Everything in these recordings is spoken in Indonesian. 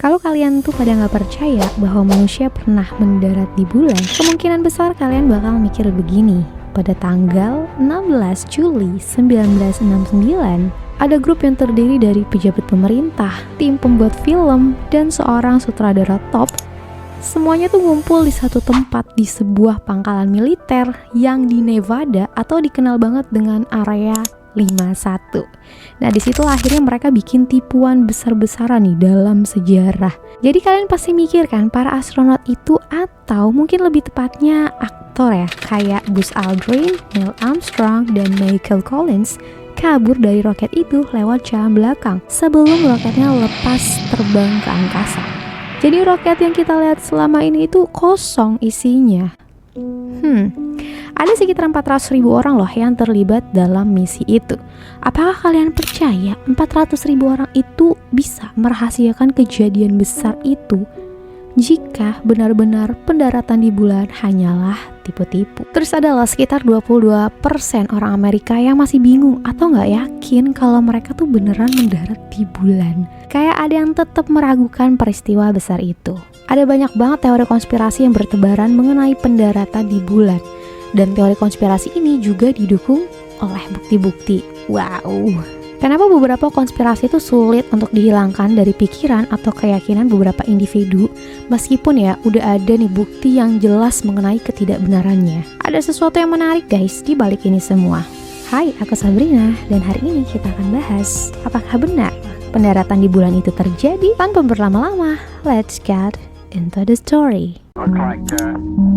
Kalau kalian tuh pada nggak percaya bahwa manusia pernah mendarat di bulan, kemungkinan besar kalian bakal mikir begini. Pada tanggal 16 Juli 1969, ada grup yang terdiri dari pejabat pemerintah, tim pembuat film, dan seorang sutradara top. Semuanya tuh ngumpul di satu tempat di sebuah pangkalan militer yang di Nevada atau dikenal banget dengan area 51. Nah, disitulah akhirnya mereka bikin tipuan besar-besaran nih dalam sejarah. Jadi kalian pasti mikir kan, para astronot itu atau mungkin lebih tepatnya aktor ya, kayak Buzz Aldrin, Neil Armstrong, dan Michael Collins kabur dari roket itu lewat jalan belakang sebelum roketnya lepas terbang ke angkasa. Jadi roket yang kita lihat selama ini itu kosong isinya. Ada sekitar 400.000 orang loh yang terlibat dalam misi itu. Apakah kalian percaya 400.000 orang itu bisa merahasiakan kejadian besar itu jika benar-benar pendaratan di bulan hanyalah tipu-tipu? Terus adalah sekitar 22% orang Amerika yang masih bingung atau nggak yakin kalau mereka tuh beneran mendarat di bulan. Kayak ada yang tetap meragukan peristiwa besar itu. Ada banyak banget teori konspirasi yang bertebaran mengenai pendaratan di bulan. Dan teori konspirasi ini juga didukung oleh bukti-bukti. Wow. Kenapa beberapa konspirasi itu sulit untuk dihilangkan dari pikiran atau keyakinan beberapa individu, meskipun ya udah ada nih bukti yang jelas mengenai ketidakbenarannya. Ada sesuatu yang menarik guys di balik ini semua. Hai, aku Sabrina, dan hari ini kita akan bahas apakah benar pendaratan di bulan itu terjadi. Tanpa berlama-lama, let's get into the story. Looks like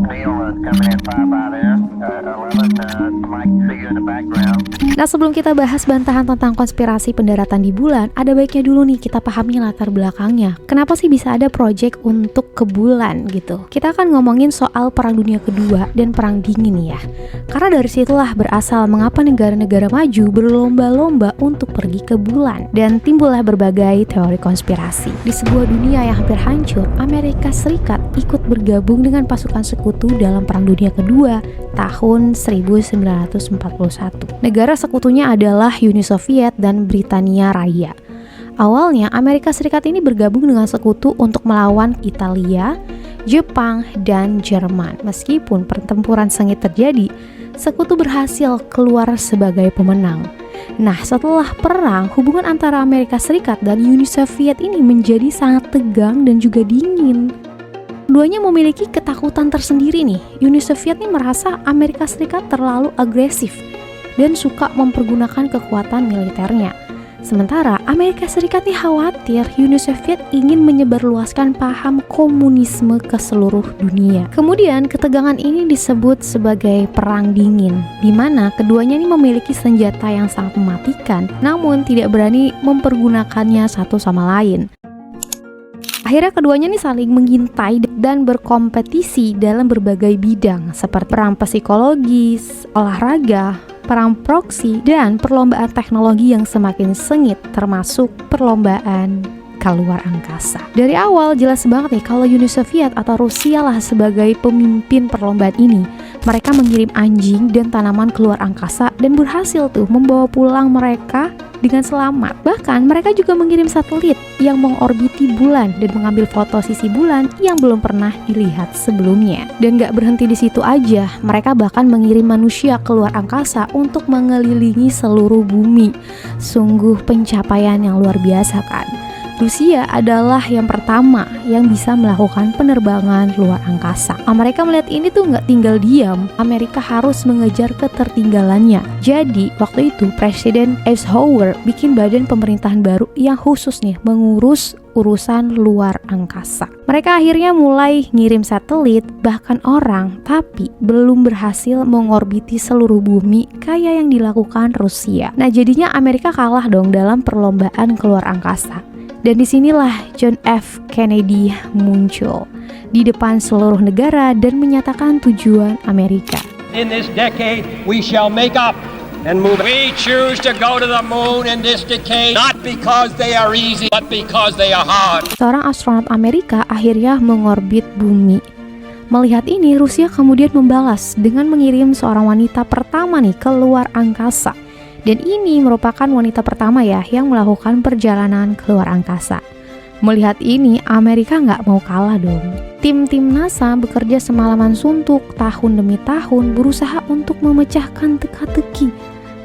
Neil is coming in 5 by there. 11, Mike, see you in the background. Nah, sebelum kita bahas bantahan tentang konspirasi pendaratan di bulan, ada baiknya dulu nih kita pahami latar belakangnya. Kenapa sih bisa ada project untuk ke bulan gitu? Kita akan ngomongin soal Perang Dunia Kedua dan Perang Dingin ya. Karena dari situlah berasal mengapa negara-negara maju berlomba-lomba untuk pergi ke bulan. Dan timbullah berbagai teori konspirasi. Di sebuah dunia yang hampir hancur, Amerika Serikat ikut bergabung dengan pasukan sekutu dalam Perang Dunia Kedua tahun 1941. Negara sekutunya adalah Uni Soviet dan Britania Raya. Awalnya Amerika Serikat ini bergabung dengan sekutu untuk melawan Italia, Jepang, dan Jerman. Meskipun pertempuran sengit terjadi, sekutu berhasil keluar sebagai pemenang. Nah, setelah perang, hubungan antara Amerika Serikat dan Uni Soviet ini menjadi sangat tegang dan juga dingin. Keduanya memiliki ketakutan tersendiri nih. Uni Soviet ini merasa Amerika Serikat terlalu agresif dan suka mempergunakan kekuatan militernya. Sementara Amerika Serikat ini khawatir Uni Soviet ingin menyebarluaskan paham komunisme ke seluruh dunia. Kemudian ketegangan ini disebut sebagai Perang Dingin, di mana keduanya ini memiliki senjata yang sangat mematikan, namun tidak berani mempergunakannya satu sama lain. Akhirnya keduanya nih saling mengintai dan berkompetisi dalam berbagai bidang seperti perang psikologis, olahraga, perang proksi, dan perlombaan teknologi yang semakin sengit termasuk perlombaan keluar angkasa. Dari awal jelas banget nih kalau Uni Soviet atau Rusia lah sebagai pemimpin perlombaan ini. Mereka mengirim anjing dan tanaman keluar angkasa dan berhasil tuh membawa pulang mereka dengan selamat. Bahkan mereka juga mengirim satelit yang mengorbiti bulan dan mengambil foto sisi bulan yang belum pernah dilihat sebelumnya. Dan gak berhenti di situ aja, mereka bahkan mengirim manusia keluar angkasa untuk mengelilingi seluruh bumi. Sungguh pencapaian yang luar biasa kan? Rusia adalah yang pertama yang bisa melakukan penerbangan luar angkasa. Amerika melihat ini tuh nggak tinggal diam. Amerika harus mengejar ketertinggalannya. Jadi waktu itu Presiden Eisenhower bikin badan pemerintahan baru yang khusus nih mengurus urusan luar angkasa. Mereka akhirnya mulai ngirim satelit, bahkan orang, tapi belum berhasil mengorbiti seluruh bumi kayak yang dilakukan Rusia. Nah, jadinya Amerika kalah dong dalam perlombaan keluar angkasa. Dan disinilah John F. Kennedy muncul di depan seluruh negara dan menyatakan tujuan Amerika. In this decade, we shall make up and move. We choose to go to the moon in this decade, not because they are easy, but because they are hard. Seorang astronot Amerika akhirnya mengorbit bumi. Melihat ini, Rusia kemudian membalas dengan mengirim seorang wanita pertama nih keluar angkasa. Dan ini merupakan wanita pertama ya yang melakukan perjalanan keluar angkasa. Melihat ini, Amerika nggak mau kalah dong. Tim-tim NASA bekerja semalaman suntuk tahun demi tahun berusaha untuk memecahkan teka-teki.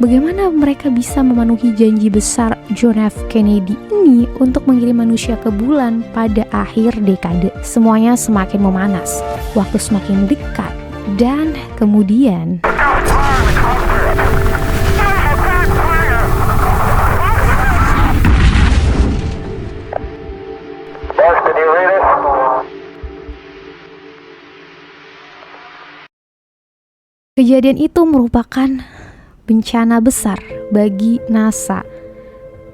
Bagaimana mereka bisa memenuhi janji besar John F. Kennedy ini untuk mengirim manusia ke bulan pada akhir dekade? Semuanya semakin memanas, waktu semakin dekat, dan kemudian kejadian itu merupakan bencana besar bagi NASA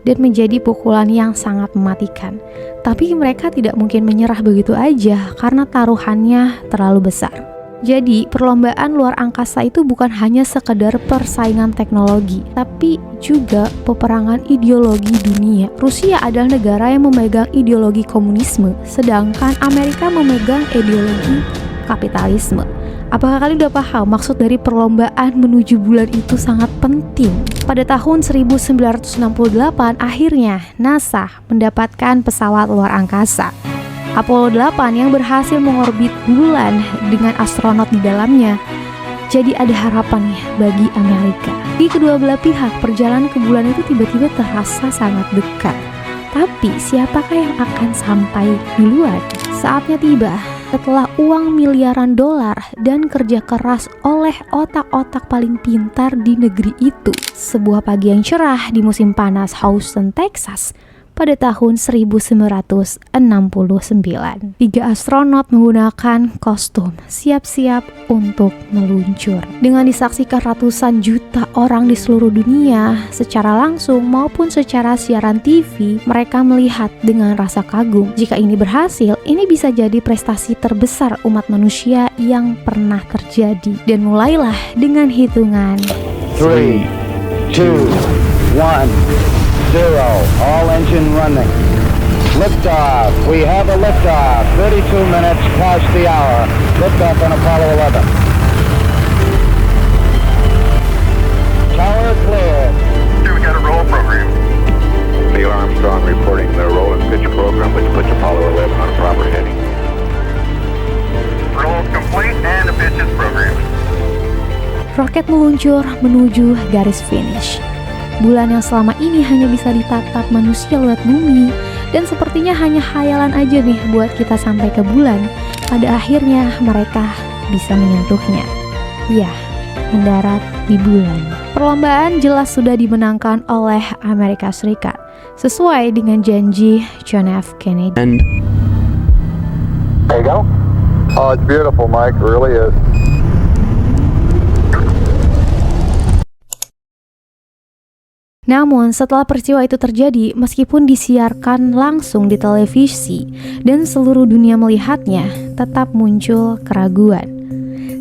dan menjadi pukulan yang sangat mematikan. Tapi mereka tidak mungkin menyerah begitu aja karena taruhannya terlalu besar. Jadi, perlombaan luar angkasa itu bukan hanya sekedar persaingan teknologi, tapi juga peperangan ideologi dunia. Rusia adalah negara yang memegang ideologi komunisme, sedangkan Amerika memegang ideologi kapitalisme. Apakah kalian udah paham maksud dari perlombaan menuju bulan itu sangat penting? Pada tahun 1968, akhirnya NASA mendapatkan pesawat luar angkasa Apollo 8 yang berhasil mengorbit bulan dengan astronot di dalamnya. Jadi ada harapan nih bagi Amerika. Di kedua belah pihak, perjalanan ke bulan itu tiba-tiba terasa sangat dekat. Tapi siapakah yang akan sampai duluan? Saatnya tiba. Setelah uang miliaran dolar dan kerja keras oleh otak-otak paling pintar di negeri itu, sebuah pagi yang cerah di musim panas Houston, Texas, pada tahun 1969. 3 astronot menggunakan kostum siap-siap untuk meluncur. Dengan disaksikan ratusan juta orang di seluruh dunia secara langsung maupun secara siaran TV, mereka melihat dengan rasa kagum. Jika ini berhasil, ini bisa jadi prestasi terbesar umat manusia yang pernah terjadi. Dan mulailah dengan hitungan 3, 2, 1, 0. All engine running. Liftoff. We have a liftoff. 32 minutes past the hour. Liftoff on Apollo 11. Tower clear. We got a roll program. Neil Armstrong reporting the roll and pitch program, which puts Apollo 11 on a proper heading. Roll complete and the pitches program. roket meluncur menuju garis finish. Bulan yang selama ini hanya bisa ditatap manusia lewat bumi, dan sepertinya hanya khayalan aja nih buat kita sampai ke bulan. Pada akhirnya mereka bisa menyentuhnya. Ya, mendarat di bulan. Perlombaan jelas sudah dimenangkan oleh Amerika Serikat, sesuai dengan janji John F. Kennedy. And There you go. Oh, it's beautiful, Mike. It really is. Namun setelah peristiwa itu terjadi, meskipun disiarkan langsung di televisi dan seluruh dunia melihatnya, tetap muncul keraguan.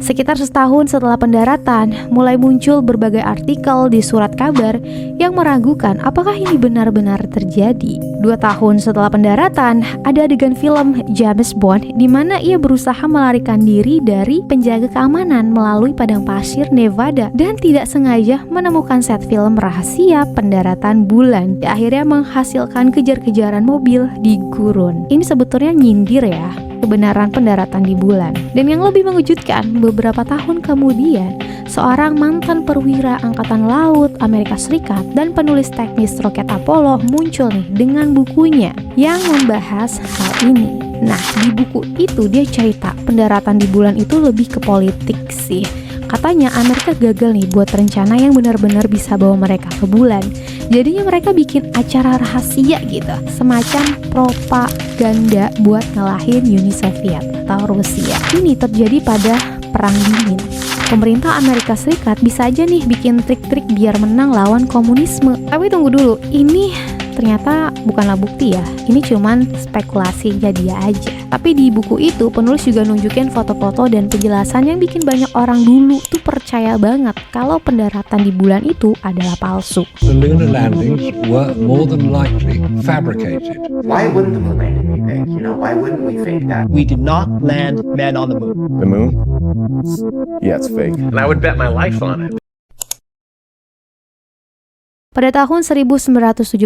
Sekitar setahun setelah pendaratan, mulai muncul berbagai artikel di surat kabar yang meragukan apakah ini benar-benar terjadi. 2 tahun setelah pendaratan, ada adegan film James Bond di mana ia berusaha melarikan diri dari penjaga keamanan melalui padang pasir Nevada dan tidak sengaja menemukan set film rahasia pendaratan bulan. Akhirnya menghasilkan kejar-kejaran mobil di gurun. Ini sebetulnya nyindir ya kebenaran pendaratan di bulan. Dan yang lebih mengejutkan, beberapa tahun kemudian, seorang mantan perwira Angkatan Laut Amerika Serikat dan penulis teknis roket Apollo muncul nih dengan bukunya yang membahas hal ini. Nah, di buku itu dia cerita pendaratan di bulan itu lebih ke politik sih. Katanya Amerika gagal nih buat rencana yang benar-benar bisa bawa mereka ke bulan. Jadinya mereka bikin acara rahasia gitu, semacam propaganda buat ngalahin Uni Soviet atau Rusia. Ini terjadi pada Perang Dingin. Pemerintah Amerika Serikat bisa aja nih bikin trik-trik biar menang lawan komunisme. Tapi tunggu dulu, ini ternyata bukanlah bukti ya. Ini cuman spekulasinya dia aja. Tapi di buku itu penulis juga nunjukin foto-foto dan penjelasan yang bikin banyak orang dulu tuh percaya banget kalau pendaratan di bulan itu adalah palsu. The lunar landings were more than likely fabricated. Why wouldn't the moon landing be fake? You know, why wouldn't we fake that? We did not land men on the moon. The moon? Yeah, it's fake. And I would bet my life on it. Pada tahun 1977,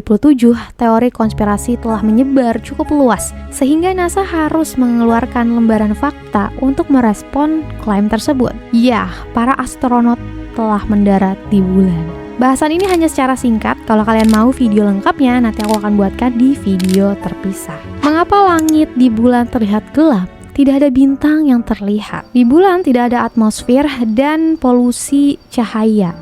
teori konspirasi telah menyebar cukup luas, sehingga NASA harus mengeluarkan lembaran fakta untuk merespon klaim tersebut. Ya, para astronot telah mendarat di bulan. Bahasan ini hanya secara singkat, kalau kalian mau video lengkapnya, nanti aku akan buatkan di video terpisah. Mengapa langit di bulan terlihat gelap? Tidak ada bintang yang terlihat. Di bulan tidak ada atmosfer dan polusi cahaya.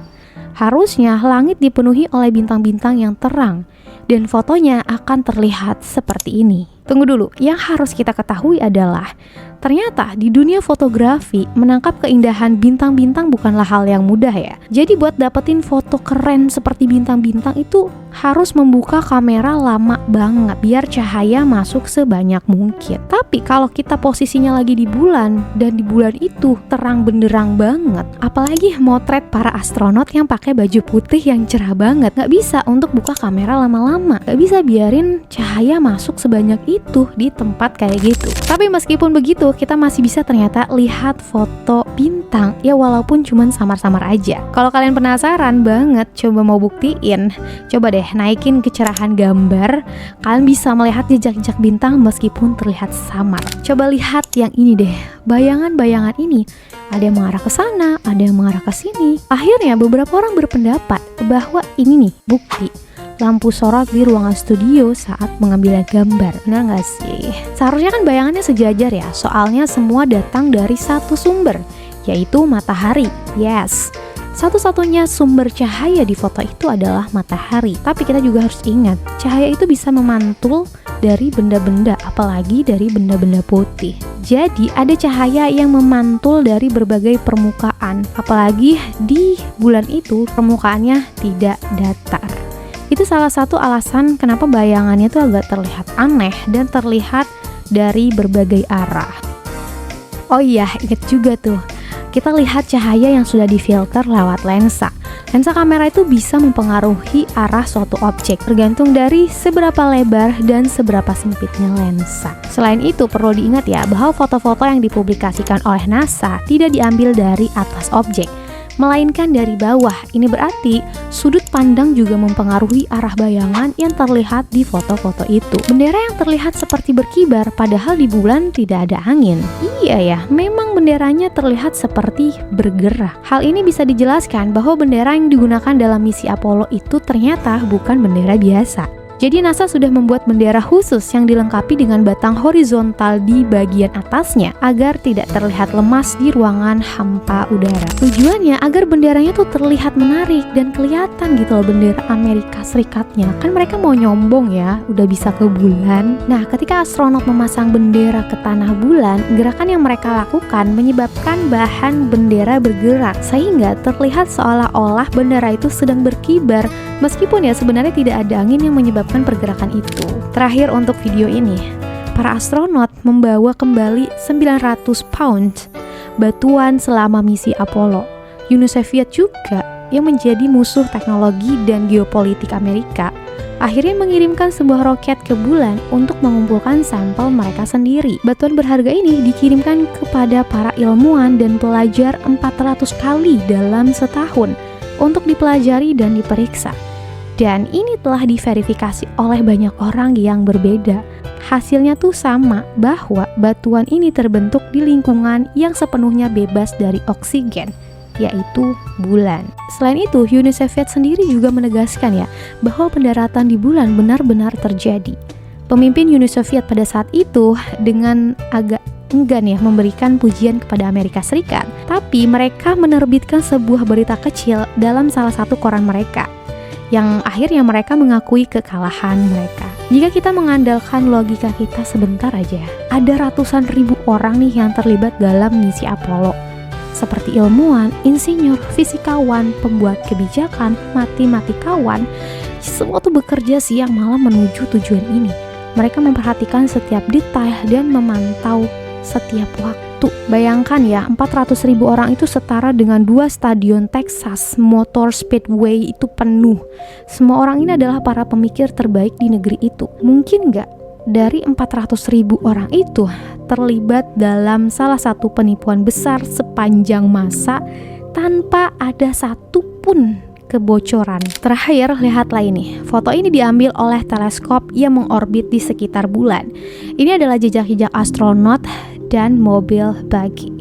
Harusnya langit dipenuhi oleh bintang-bintang yang terang dan fotonya akan terlihat seperti ini. Tunggu dulu, yang harus kita ketahui adalah ternyata di dunia fotografi menangkap keindahan bintang-bintang bukanlah hal yang mudah ya. Jadi buat dapetin foto keren seperti bintang-bintang itu harus membuka kamera lama banget biar cahaya masuk sebanyak mungkin. Tapi kalau kita posisinya lagi di bulan dan di bulan itu terang benderang banget, apalagi motret para astronot yang pakai baju putih yang cerah banget, gak bisa untuk buka kamera lama-lama, gak bisa biarin cahaya masuk sebanyak itu di tempat kayak gitu. Tapi meskipun begitu, kita masih bisa ternyata lihat foto bintang ya walaupun cuman samar-samar aja. Kalau kalian penasaran banget coba mau buktiin, coba deh naikin kecerahan gambar, kalian bisa melihat jejak-jejak bintang meskipun terlihat samar. Coba lihat yang ini deh, bayangan-bayangan ini ada yang mengarah ke sana, ada yang mengarah ke sini. Akhirnya beberapa orang berpendapat bahwa ini nih bukti lampu sorot di ruangan studio saat mengambil gambar. Benar nggak sih? Seharusnya kan bayangannya sejajar ya, soalnya semua datang dari satu sumber, yaitu matahari. Yes, satu-satunya sumber cahaya di foto itu adalah matahari. Tapi kita juga harus ingat, cahaya itu bisa memantul dari benda-benda, apalagi dari benda-benda putih. Jadi ada cahaya yang memantul dari berbagai permukaan, apalagi di bulan itu permukaannya tidak datar. Itu salah satu alasan kenapa bayangannya itu agak terlihat aneh dan terlihat dari berbagai arah. Oh iya, ingat juga tuh, kita lihat cahaya yang sudah difilter lewat lensa. Lensa kamera itu bisa mempengaruhi arah suatu objek tergantung dari seberapa lebar dan seberapa sempitnya lensa. Selain itu perlu diingat ya bahwa foto-foto yang dipublikasikan oleh NASA tidak diambil dari atas objek, melainkan dari bawah. Ini berarti sudut pandang juga mempengaruhi arah bayangan yang terlihat di foto-foto itu. Bendera yang terlihat seperti berkibar padahal di bulan tidak ada angin. Iya ya, memang benderanya terlihat seperti bergerak. Hal ini bisa dijelaskan bahwa bendera yang digunakan dalam misi Apollo itu ternyata bukan bendera biasa. Jadi NASA sudah membuat bendera khusus yang dilengkapi dengan batang horizontal di bagian atasnya agar tidak terlihat lemas di ruangan hampa udara. Tujuannya agar benderanya tuh terlihat menarik dan kelihatan gitu loh bendera Amerika Serikatnya. Kan mereka mau nyombong ya, udah bisa ke bulan. Nah, ketika astronot memasang bendera ke tanah bulan, gerakan yang mereka lakukan menyebabkan bahan bendera bergerak sehingga terlihat seolah-olah bendera itu sedang berkibar meskipun ya sebenarnya tidak ada angin yang menyebabkan pergerakan itu. Terakhir untuk video ini, para astronot membawa kembali 900 pound batuan selama misi Apollo. Uni Soviet juga yang menjadi musuh teknologi dan geopolitik Amerika akhirnya mengirimkan sebuah roket ke bulan untuk mengumpulkan sampel mereka sendiri. Batuan berharga ini dikirimkan kepada para ilmuwan dan pelajar 400 kali dalam setahun untuk dipelajari dan diperiksa. Dan ini telah diverifikasi oleh banyak orang yang berbeda. Hasilnya tuh sama, bahwa batuan ini terbentuk di lingkungan yang sepenuhnya bebas dari oksigen, yaitu bulan. Selain itu, Uni Soviet sendiri juga menegaskan ya, bahwa pendaratan di bulan benar-benar terjadi. Pemimpin Uni Soviet pada saat itu dengan agak enggan ya memberikan pujian kepada Amerika Serikat, tapi mereka menerbitkan sebuah berita kecil dalam salah satu koran mereka, yang akhirnya mereka mengakui kekalahan mereka. Jika kita mengandalkan logika kita sebentar aja, ada ratusan ribu orang nih yang terlibat dalam misi Apollo, seperti ilmuwan, insinyur, fisikawan, pembuat kebijakan, matematikawan. Semua tuh bekerja siang malam menuju tujuan ini. Mereka memperhatikan setiap detail dan memantau setiap waktu. Bayangkan ya, 400 ribu orang itu setara dengan 2 stadion Texas Motor Speedway itu penuh. Semua orang ini adalah para pemikir terbaik di negeri itu. Mungkin nggak dari 400 ribu orang itu terlibat dalam salah satu penipuan besar sepanjang masa tanpa ada satupun kebocoran. Terakhir, lihatlah ini. Foto ini diambil oleh teleskop yang mengorbit di sekitar bulan. Ini adalah jejak-jejak astronot dan mobil buggy.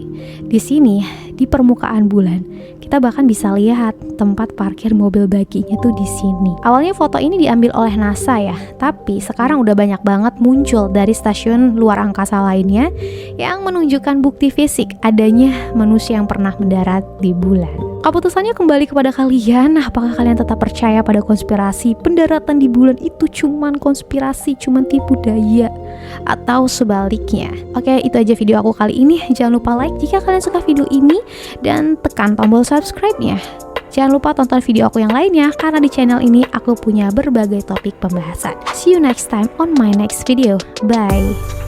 Di sini, di permukaan bulan, kita bahkan bisa lihat tempat parkir mobil buggy-nya tuh di sini. Awalnya foto ini diambil oleh NASA ya, tapi sekarang udah banyak banget muncul dari stasiun luar angkasa lainnya yang menunjukkan bukti fisik adanya manusia yang pernah mendarat di bulan. Keputusannya kembali kepada kalian. Apakah kalian tetap percaya pada konspirasi pendaratan di bulan itu cuman konspirasi, cuman tipu daya, atau sebaliknya? Oke, itu aja video aku kali ini. Jangan lupa like jika kalian suka video ini dan tekan tombol subscribe-nya. Jangan lupa tonton video aku yang lainnya, karena di channel ini aku punya berbagai topik pembahasan. See you next time on my next video. Bye.